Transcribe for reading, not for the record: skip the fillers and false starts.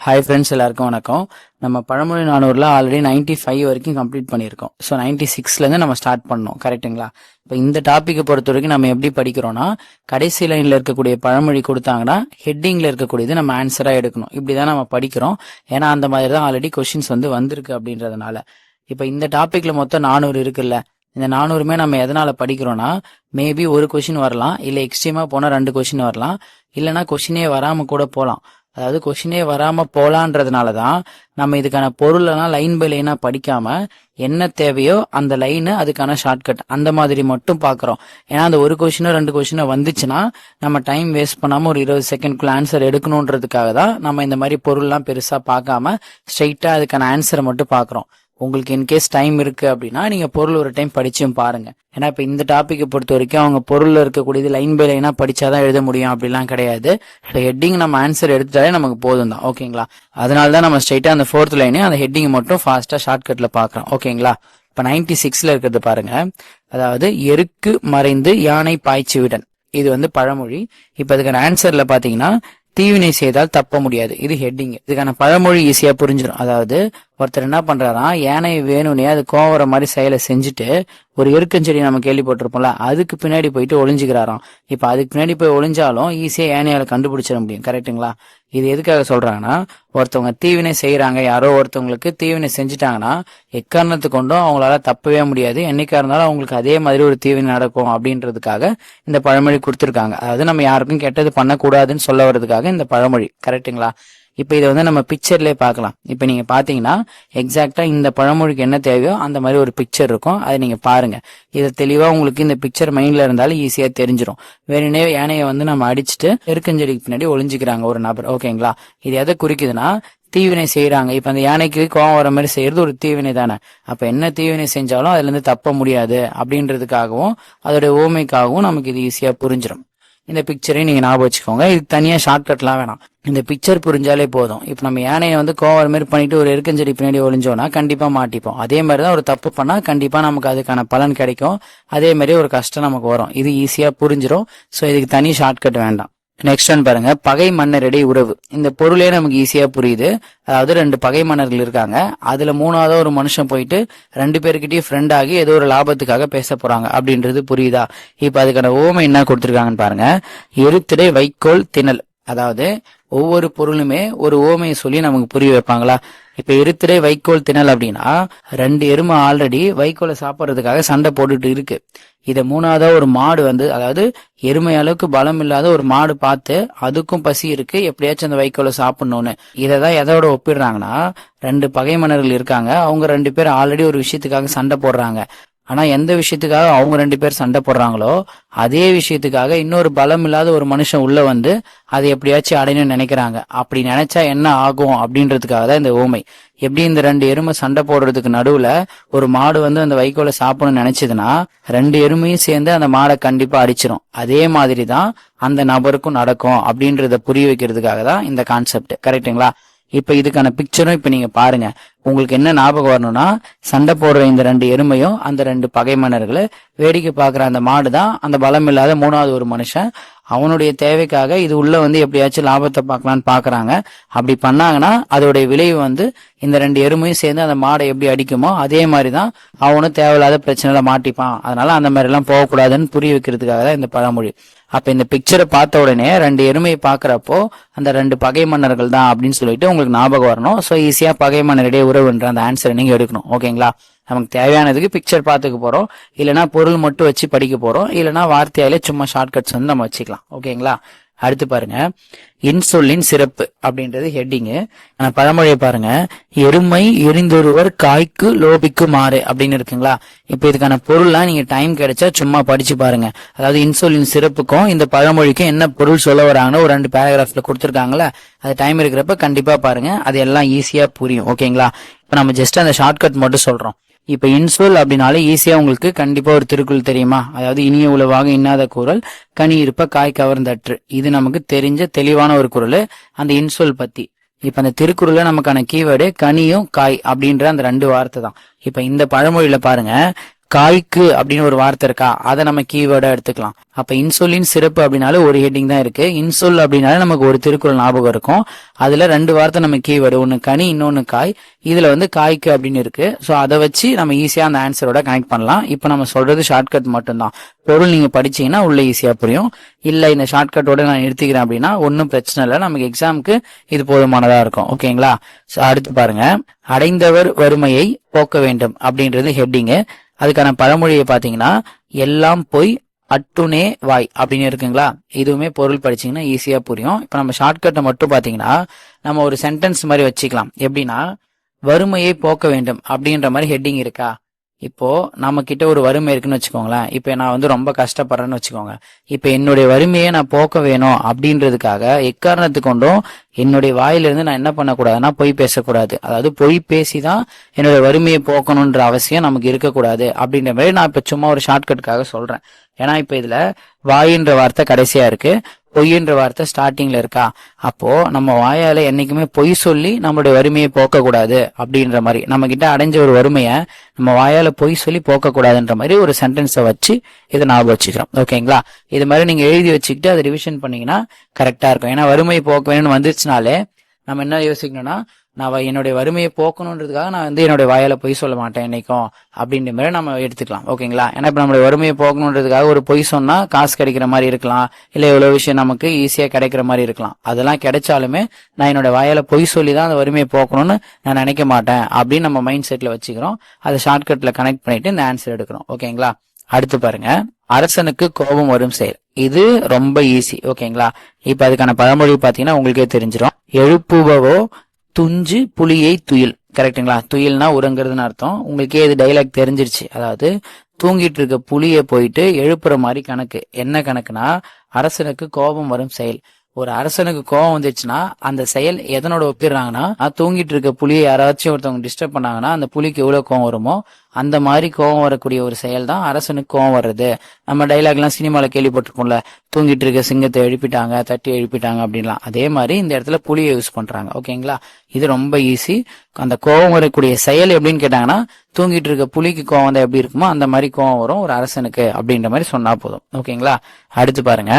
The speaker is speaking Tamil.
ஹாய் ஃப்ரெண்ட்ஸ், எல்லாருக்கும் வணக்கம். நம்ம பழமொழி 400ல ஆல்ரெடி 95 வரைக்கும் கம்ப்ளீட் பண்ணியிருக்கோம். ஸோ 96லேருந்து நம்ம ஸ்டார்ட் பண்ணோம், கரெக்டுங்களா? இப்போ இந்த டாப்பிக்கை பொறுத்த வரைக்கும் நம்ம எப்படி படிக்கிறோம்னா, கடைசி லைனில் இருக்கக்கூடிய பழமொழி கொடுத்தாங்கன்னா ஹெட்டிங்கில் இருக்கக்கூடியது நம்ம ஆன்சராக எடுக்கணும். இப்படி தான் நம்ம படிக்கிறோம். ஏன்னா அந்த மாதிரி தான் ஆல்ரெடி கொஷின்ஸ் வந்திருக்கு அப்படின்றதுனால. இப்போ இந்த டாப்பிக்கில் மொத்தம் 400 இருக்குல்ல, இந்த 400மே நம்ம எதனால படிக்கிறோம்னா, மேபி ஒரு கொஷின் வரலாம், இல்லை எக்ஸ்ட்ரீமாக போனால் 2 கொஷின் வரலாம், இல்லைனா கொஷினே வராமல் கூட போகலாம். அதாவது கொஷினே வராம போலான்றதுனால தான் நம்ம இதுக்கான பொருளெல்லாம் லைன் பை லைனா படிக்காம என்ன தேவையோ அந்த லைனு அதுக்கான ஷார்ட்கட் அந்த மாதிரி மட்டும் பாக்குறோம். ஏன்னா அந்த ஒரு கொஷினோ 2 கொஷினோ வந்துச்சுன்னா நம்ம டைம் வேஸ்ட் பண்ணாம ஒரு 20 செகண்ட்குள்ள ஆன்சர் எடுக்கணுன்றதுக்காக தான் நம்ம இந்த மாதிரி பொருள்லாம் பெருசா பார்க்காம ஸ்ட்ரைட்டா அதுக்கான ஆன்சரை மட்டும் பாக்குறோம். உங்களுக்கு இன்கேஸ் டைம் இருக்கு அப்படின்னா நீங்க பொருள் ஒரு டைம் படிச்சும் பாருங்க. ஏன்னா இப்ப இந்த டாபிக்கை பொறுத்த வரைக்கும் அவங்க பொருள்ல இருக்கக்கூடியது லைன் பை லைனா படிச்சாதான் எழுத முடியும் அப்படிலாம் கிடையாது. ஹெட்டிங் நம்ம ஆன்சர் எடுத்துட்டாலே நமக்கு போதும் தான், ஓகேங்களா? அதனாலதான் நம்ம ஸ்ட்ரைட்டா அந்த 4th லைனே அந்த ஹெட்டிங் மட்டும் ஃபாஸ்டா ஷார்ட்கட்ல பாக்குறோம், ஓகேங்களா? இப்ப 96ல இருக்கிறது பாருங்க. அதாவது எருக்கு மறைந்து யானை பாய்ச்சி விடன், இது பழமொழி. இப்ப அதுக்கான ஆன்சர்ல பாத்தீங்கன்னா தீவினை செய்தால் தப்ப முடியாது, இது ஹெட்டிங். இதுக்கான பழமொழி ஈஸியா புரிஞ்சிடும். அதாவது ஒருத்தர் என்ன பண்றாராம், யானை வேணும்னே அது கோவர மாதிரி செயலை செஞ்சுட்டு ஒரு எருக்கஞ்செடி நம்ம கேள்விப்பட்டிருப்போம்ல, அதுக்கு பின்னாடி போயிட்டு ஒளிஞ்சுக்கிறாராம். இப்ப அதுக்கு பின்னாடி போய் ஒளிஞ்சாலும் ஈஸியா யானையால கண்டுபிடிச்சிட முடியும், கரெக்டுங்களா? இது எதுக்காக சொல்றாங்கன்னா, ஒருத்தவங்க தீவினை செய்யறாங்க, யாரோ ஒருத்தவங்களுக்கு தீவினை செஞ்சுட்டாங்கன்னா எக்காரணத்து கொண்டும் அவங்களால தப்பவே முடியாது, என்னைக்கா இருந்தாலும் அவங்களுக்கு அதே மாதிரி ஒரு தீவினை நடக்கும் அப்படின்றதுக்காக இந்த பழமொழி கொடுத்துருக்காங்க. அதாவது நம்ம யாருக்கும் கெட்டது பண்ணக்கூடாதுன்னு சொல்ல வர்றதுக்காக இந்த பழமொழி, கரெக்டுங்களா? இப்ப இதை நம்ம பிக்சர்லயே பார்க்கலாம். இப்ப நீங்க பாத்தீங்கன்னா எக்ஸாக்டா இந்த பழமொழிக்கு என்ன தேவையோ அந்த மாதிரி ஒரு பிக்சர் இருக்கும், அதை நீங்க பாருங்க. இதை தெளிவா உங்களுக்கு இந்த பிக்சர் மைண்ட்ல இருந்தாலும் ஈஸியா தெரிஞ்சிடும். வேணுனே யானையை நம்ம அடிச்சுட்டு எருக்கஞ்செடிக்கு பின்னாடி ஒளிஞ்சுக்கிறாங்க ஒரு நபர், ஓகேங்களா? இது எதை குறிக்குதுன்னா தீவினை செய்யறாங்க. இப்ப அந்த யானைக்கு கோவம் வர மாதிரி செய்யறது ஒரு தீவினை தானே. அப்ப என்ன தீவினை செஞ்சாலும் அதுல இருந்து தப்ப முடியாது அப்படின்றதுக்காகவும் அதோட ஓமைக்காகவும் நமக்கு இது ஈஸியா புரிஞ்சிடும். இந்த பிக்சரையும் நீங்க ஞாபகம் வச்சுக்கோங்க. இது தனியா ஷார்ட்கட்லாம் வேணாம், இந்த பிக்சர் புரிஞ்சாலே போதும். இப்ப நம்ம யானையை கோவம் மாதிரி பண்ணிட்டு ஒரு எருக்கஞ்செடி பின்னாடி ஒளிஞ்சோம்னா கண்டிப்பா மாட்டிப்போம். அதே மாதிரிதான் ஒரு தப்பு பண்ணா கண்டிப்பா நமக்கு அதுக்கான பலன் கிடைக்கும். அதே மாதிரி ஒரு கஷ்டம் நமக்கு வரும். இது ஈஸியா புரிஞ்சிடும். சோ இதுக்கு தனி ஷார்ட்கட் வேண்டாம். நெக்ஸ்ட் ஒன் பாருங்க, பகை மன்னரிடையே உறவு. இந்த பொருளே நமக்கு ஈஸியா புரியுது. அதாவது 2 பகை மன்னர்கள் இருக்காங்க, அதுல 3ஆவது ஒரு மனுஷன் போயிட்டு 2 பேருக்கிட்டயும் ஃப்ரெண்ட் ஆகி ஏதோ ஒரு லாபத்துக்காக பேச போறாங்க அப்படின்றது புரியுதா? இப்ப அதுக்கான ஓமை என்ன கொடுத்திருக்காங்கன்னு பாருங்க. எருத்திடை வைக்கோல் திணல். அதாவது ஒவ்வொரு பொருளுமே ஒரு ஓமையை சொல்லி நமக்கு புரிய வைப்பாங்களா? இப்ப எருத்திடை வைக்கோல் திணல் அப்படின்னா 2 எருமை ஆல்ரெடி வைக்கோலை சாப்பிட்றதுக்காக சண்டை போட்டுட்டு இருக்கு. இத 3ஆவதா ஒரு மாடு அதாவது எருமை அளவுக்கு பலம் இல்லாத ஒரு மாடு பார்த்து அதுக்கும் பசி இருக்கு, எப்படியாச்சும் அந்த வைக்கோலை சாப்பிடணும்னு. இததான் எதோட ஒப்பிடுறாங்கன்னா, 2 பகை மன்னர்கள் இருக்காங்க, அவங்க 2 பேர் ஆல்ரெடி ஒரு விஷயத்துக்காக சண்டை போடுறாங்க. ஆனா எந்த விஷயத்துக்காக அவங்க 2 பேர் சண்டை போடுறாங்களோ அதே விஷயத்துக்காக இன்னொரு பலம் இல்லாத ஒரு மனுஷன் உள்ள அதை எப்படியாச்சும் அடையணும்னு நினைக்கிறாங்க. அப்படி நினைச்சா என்ன ஆகும் அப்படின்றதுக்காக தான் இந்த ஓமை. எப்படி இந்த 2 எருமை சண்டை போடுறதுக்கு நடுவுல ஒரு மாடு அந்த வைக்கோலை சாப்பிடணும்னு நினைச்சதுன்னா 2 எருமையும் சேர்ந்து அந்த மாடை கண்டிப்பா அடிச்சிடும். அதே மாதிரிதான் அந்த நபருக்கும் நடக்கும் அப்படின்றத புரிய வைக்கிறதுக்காக தான் இந்த கான்செப்ட், கரெக்டுங்களா? இப்ப இதுக்கான பிக்சரும் இப்ப நீங்க பாருங்க. உங்களுக்கு என்ன ஞாபகம் வரணும்னா, சண்டை போடுற இந்த 2 எருமையும் அந்த 2 பகை மன்னர்களை வேடிக்கை பாக்குற அந்த மாடு தான் அந்த பலம் இல்லாத 3ஆவது ஒரு மனுஷன். அவனுடைய தேவைக்காக இது உள்ள எப்படியாச்சும் லாபத்தை பார்க்கலான்னு பாக்குறாங்க. அப்படி பண்ணாங்கன்னா அதோடைய விளைவு இந்த 2 எருமையும் சேர்ந்து அந்த மாடை எப்படி அடிக்குமோ அதே மாதிரிதான் அவனும் தேவையில்லாத பிரச்சனைல மாட்டிப்பான். அதனால அந்த மாதிரி எல்லாம் போகக்கூடாதுன்னு புரிய வைக்கிறதுக்காக தான் இந்த பழமொழி. அப்ப இந்த பிக்சரை பார்த்த உடனே 2 எருமையை பாக்குறப்போ அந்த 2 பகை மன்னர்கள் தான் அப்படின்னு சொல்லிட்டு உங்களுக்கு ஞாபகம் வரணும். சோ ஈஸியா பகை மன்னரிடையே உறவுன்ற அந்த ஆன்சரை நீங்க எடுக்கணும், ஓகேங்களா? நமக்கு தேவையானதுக்கு பிக்சர் பார்த்துக்க போறோம், இல்லைன்னா பொருள் மட்டும் வச்சு படிக்க போறோம், இல்லைன்னா வார்த்தையாலே சும்மா ஷார்ட்கட்ஸ் நம்ம வச்சுக்கலாம், ஓகேங்களா? அடுத்து பாருங்க, இன்சொல்லின் சிறப்பு அப்படின்றது ஹெட்டிங். பழமொழியை பாருங்க, எருமை எரிந்தொருவர் காய்க்கு லோபிக்கு மாறு அப்படின்னு இருக்குங்களா? இப்ப இதுக்கான பொருள்லாம் நீங்க டைம் கிடைச்சா சும்மா படிச்சு பாருங்க. அதாவது இன்சொல்லின் சிறப்புக்கும் இந்த பழமொழிக்கும் என்ன பொருள் சொல்ல வராங்கன்னு ஒரு 2 பேராகிராஃப்ல கொடுத்துருக்காங்களா, அது டைம் இருக்கிறப்ப கண்டிப்பா பாருங்க, அது எல்லாம் ஈஸியா புரியும், ஓகேங்களா? இப்ப நம்ம ஜஸ்ட் அந்த ஷார்ட்கட் மட்டும் சொல்றோம். இப்ப இன்சொல் அப்படின்னாலே ஈஸியா உங்களுக்கு கண்டிப்பா ஒரு திருக்குறள் தெரியுமா? அதாவது இனிய உளவாக இன்னாத கூறல் கனி இருப்ப காய் கவர்ந்தற்று. இது நமக்கு தெரிஞ்ச தெளிவான ஒரு குறள் அந்த இன்சொல் பத்தி. இப்ப அந்த திருக்குறள்ல நமக்கான கீவேர்டு கனியும் காய் அப்படின்ற அந்த 2 வார்த்தை தான். இப்ப இந்த பழமொழியில பாருங்க, காய்க்கு அப்படின்னு ஒரு வார்த்தை இருக்கா, அதை நம்ம கீவேர்டா எடுத்துக்கலாம். அப்ப இன்சுலின் சிறப்பு அப்படின்னாலும் ஒரு ஹெட்டிங் தான் இருக்கு. இன்சொல் அப்படின்னாலும் நமக்கு ஒரு திருக்குறள் ஞாபகம் இருக்கும். அதுல 2 வார்த்தை நம்ம கீவேர்டு, ஒன்னு கனி இன்னொன்னு காய். இதுல காய்க்கு அப்படின்னு இருக்கு. சோ அதை வச்சு நம்ம ஈஸியா அந்த ஆன்சரோட கனெக்ட் பண்ணலாம். இப்ப நம்ம சொல்றது ஷார்ட்கட் மட்டும்தான். பொருள் நீங்க படிச்சீங்கன்னா உள்ள ஈஸியா புரியும். இல்ல இந்த ஷார்ட்கட்டோட நான் நிறுத்திக்கிறேன் அப்படின்னா ஒன்னும் பிரச்சனை இல்லை, நமக்கு எக்ஸாமுக்கு இது போதுமானதா இருக்கும். ஓகேங்களா? அடுத்து பாருங்க, அடைந்தவர் வறுமையை போக்க வேண்டும் அப்படின்றது ஹெட்டிங்கு. அதுக்கான பழமொழியை பாத்தீங்கன்னா எல்லாம் போய் அட்டுனே வாய் அப்படின்னு இருக்குங்களா. இதுவுமே பொருள் படிச்சீங்கன்னா ஈஸியா புரியும். இப்ப நம்ம ஷார்ட்கட்டை மட்டும் பாத்தீங்கன்னா நம்ம ஒரு சென்டென்ஸ் மாதிரி வச்சுக்கலாம். எப்படின்னா வறுமையை போக்க வேண்டும் அப்படின்ற மாதிரி ஹெட்டிங் இருக்கா. இப்போ நம்ம கிட்ட ஒரு வறுமை இருக்குன்னு வச்சுக்கோங்களேன். இப்ப நான் ரொம்ப கஷ்டப்படுறேன்னு வச்சுக்கோங்க. இப்ப என்னுடைய வறுமையை நான் போக்க வேணும் அப்படின்றதுக்காக எக்காரணத்து கொண்டும் என்னுடைய வாயிலிருந்து நான் என்ன பண்ணக்கூடாதுன்னா பொய் பேசக்கூடாது. அதாவது பொய் பேசிதான் என்னுடைய வறுமையை போக்கணும்ன்ற அவசியம் நமக்கு இருக்கக்கூடாது அப்படின்ற மாதிரி நான் இப்ப சும்மா ஒரு ஷார்ட்கட்டுக்காக சொல்றேன். ஏன்னா இப்ப இதுல வாயின்ற வார்த்தை கடைசியா இருக்கு, பொய்ன்ற வார்த்தை ஸ்டார்டிங்ல இருக்கா. அப்போ நம்ம வாயால என்னைக்குமே பொய் சொல்லி நம்மளுடைய வறுமையை போக்க கூடாது அப்படின்ற மாதிரி, நம்ம கிட்ட அடைஞ்ச ஒரு வறுமையை நம்ம வாயால பொய் சொல்லி போக்க கூடாதுன்ற மாதிரி ஒரு சென்டென்ஸை வச்சு இதை ஞாபகம் வச்சுக்கிறோம். ஓகேங்களா? இது மாதிரி நீங்க எழுதி வச்சுக்கிட்டு அதை ரிவிஷன் பண்ணீங்கன்னா கரெக்டா இருக்கும். ஏன்னா வறுமையை போக்க வேணும்னு வந்துச்சுனாலே நம்ம என்ன யோசிக்கணும்னா, நான் என்னுடைய வறுமையை போக்கணுன்றதுக்காக நான் என்னுடைய வாயால பொய் சொல்ல மாட்டேன் என்னைக்கும் அப்படின்ற மாதிரி நம்ம எடுத்துக்கலாம். ஓகேங்களா? ஏன்னா இப்ப நம்மளுடைய வறுமையை போக்கணுன்றதுக்காக ஒரு பொய் சொன்னா காசு கிடைக்கிற மாதிரி இருக்கலாம், இல்ல எவ்வளவு விஷயம் நமக்கு ஈஸியா கிடைக்கிற மாதிரி இருக்கலாம். அதெல்லாம் கிடைச்சாலுமே நான் என்னோட வாயால பொய் சொல்லிதான் அந்த வறுமையை போக்கணும்னு நான் நினைக்க மாட்டேன் அப்படின்னு நம்ம மைண்ட் செட்ல வச்சுக்கிறோம். அதை ஷார்ட்கட்ல கனெக்ட் பண்ணிட்டு இந்த ஆன்சர் எடுக்கிறோம். ஓகேங்களா? அடுத்து பாருங்க, அரசனுக்கு கோபம் வரும் செயல். இது ரொம்ப ஈஸி. ஓகேங்களா? இப்ப அதுக்கான பழமொழி பாத்தீங்கன்னா உங்களுக்கே தெரிஞ்சிடும். எழுப்புபவோ துஞ்சு புலியை துயில். கரெக்டுங்களா? துயில்னா உறங்குறதுன்னு அர்த்தம். உங்களுக்கே இது டைலாக் தெரிஞ்சிருச்சு. அதாவது தூங்கிட்டு இருக்க புலியை போயிட்டு எழுப்புற மாதிரி கணக்கு. என்ன கணக்குனா அரசனுக்கு கோபம் வரும் செயல். ஒரு அரசனுக்கு கோபம் வந்துச்சுன்னா அந்த செயல் எதனோட ஒப்பிடுறாங்கன்னா, தூங்கிட்டு இருக்க புலியை யாராச்சும் ஒருத்தவங்க டிஸ்டர்ப் பண்ணாங்கன்னா அந்த புலிக்கு எவ்வளவு கோபம் வருமோ அந்த மாதிரி கோபம் வரக்கூடிய ஒரு செயல் தான் அரசனுக்கு கோபம் வர்றது. நம்ம டைலாக் எல்லாம் சினிமால கேள்விப்பட்டிருக்கோம்ல, தூங்கிட்டு இருக்க சிங்கத்தை எழுப்பிட்டாங்க, தட்டி எழுப்பிட்டாங்க அப்படின்லாம். அதே மாதிரி இந்த இடத்துல புலியை யூஸ் பண்றாங்க. ஓகேங்களா? இது ரொம்ப ஈஸி. அந்த கோபம் வரக்கூடிய செயல் எப்படின்னு கேட்டாங்கன்னா, தூங்கிட்டு இருக்க புலிக்கு கோபம் வந்தா எப்படி இருக்குமோ அந்த மாதிரி கோபம் வரும் ஒரு அரசனுக்கு அப்படின்ற மாதிரி சொன்னா போதும். ஓகேங்களா? அடுத்து பாருங்க,